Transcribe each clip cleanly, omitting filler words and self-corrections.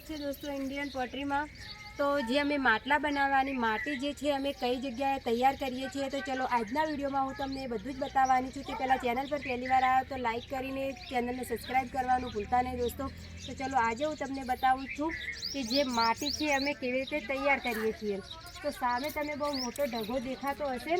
છે દોસ્તો ઇન્ડિયન પોટરીમાં તો જે અમે માટલા બનાવવાની માટી જે છે અમે કઈ જગ્યાએ તૈયાર કરીએ છીએ તો ચલો આજના વિડીયોમાં હું તમને બધું જ બતાવવાની છું. તે પહેલાં ચેનલ પર પહેલી વાર આવ્યો તો લાઇક કરીને ચેનલને સબસ્ક્રાઈબ કરવાનું ભૂલતા નહીં દોસ્તો. તો ચલો આજે હું તમને બતાવું છું કે જે માટી છે અમે કેવી રીતે તૈયાર કરીએ છીએ. તો સામે તમે બહુ મોટો ઢગો દેખાતો હશે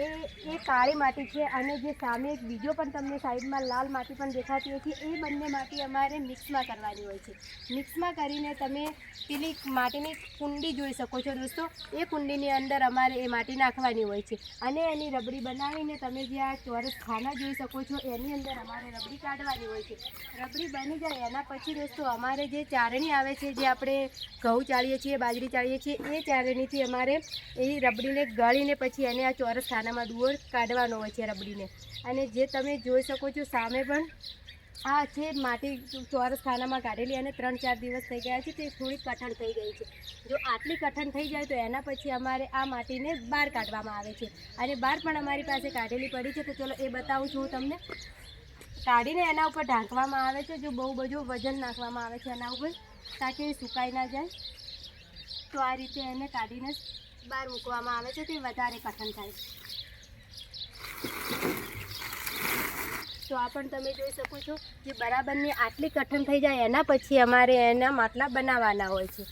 એ કાળી માટી છે અને જે સામે એક બીજો પણ તમને સાઈડમાં લાલ માટી પણ દેખાતી હોય છે એ બંને માટી અમારે મિક્સમાં કરવાની હોય છે. મિક્સમાં કરીને તમે પેલી માટીની કુંડી જોઈ શકો છો દોસ્તો. એ કુંડીની અંદર અમારે એ માટી નાખવાની હોય છે અને એની રબડી બનાવીને તમે જે આ ચોરસ ખાના જોઈ શકો છો એની અંદર અમારે રબડી કાઢવાની હોય છે. રબડી બની જાય એના પછી દોસ્તો અમારે જે ચારણી આવે છે જે આપણે ઘઉં ચાળીએ છીએ બાજરી ચાળીએ છીએ એ ચારણીથી અમારે એ રબડીને ગાળીને પછી એને આ ચોરસ ખાનામાં ડુઓ કાઢવાનો હોય છે રબડીને. અને જે તમે જોઈ શકો છો સામે પણ આ છે માટી ચોરસ ખાનામાં કાઢેલી અને 3-4 દિવસ થઈ ગયા છે તે થોડી કઠણ થઈ ગઈ છે. જો આટલી કઠણ થઈ જાય તો એના પછી અમારે આ માટીને બહાર કાઢવામાં આવે છે અને બહાર પણ અમારી પાસે કાઢેલી પડી છે. તો ચલો એ બતાવું છું તમને. કાઢીને એના ઉપર ઢાંકવામાં આવે છે. જો બહુ બધું વજન નાખવામાં આવે છે એના ઉપર તાકી એ સુકાઈ ના જાય. તો આ રીતે એને કાઢીને બહાર મૂકવામાં આવે છે તે વધારે કઠણ થાય. તો આ પણ તમે જોઈ શકો છો જે બરાબરની આટલી કઠણ થઈ જાય એના પછી અમારે એના માટલા બનાવવાના હોય છે.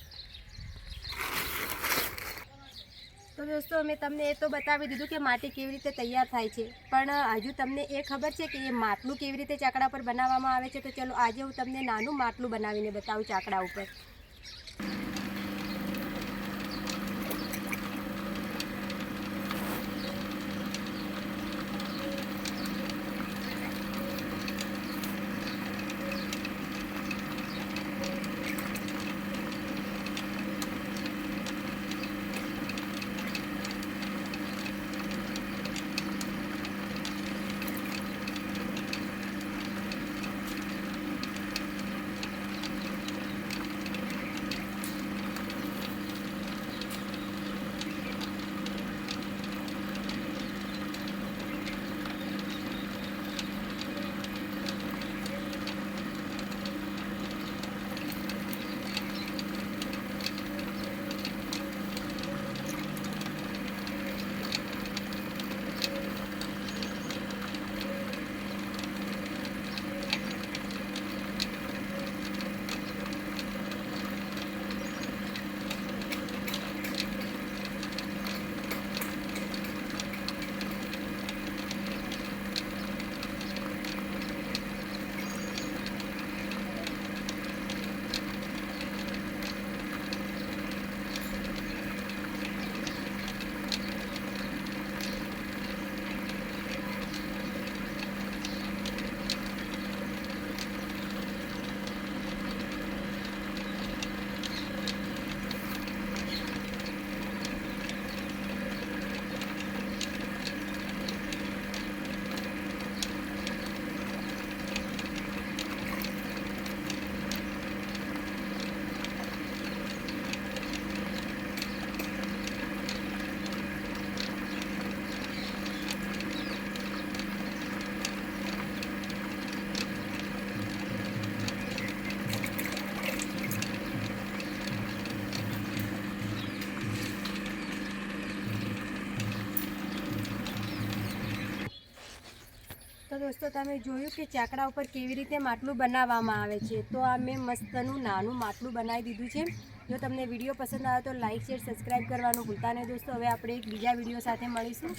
તો દોસ્તો અમે તમને એ તો બતાવી દીધું કે માટી કેવી રીતે તૈયાર થાય છે પણ હજુ તમને એ ખબર છે કે એ માટલું કેવી રીતે ચાકડા પર બનાવવામાં આવે છે. તો ચલો આજે હું તમને નાનું માટલું બનાવીને બતાવું ચાકડા ઉપર. તો દોસ્તો તમે જોયું કે ચાકડા ઉપર કેવી રીતે માટલું બનાવવામાં આવે છે. તો આ મેં મસ્તનું નાનું માટલું બનાવી દીધું છે. જો તમને વિડીયો પસંદ આવે તો લાઇક શેર સબસ્ક્રાઈબ કરવાનું ભૂલતા નહીં દોસ્તો. હવે આપણે એક બીજા વિડીયો સાથે મળીશું.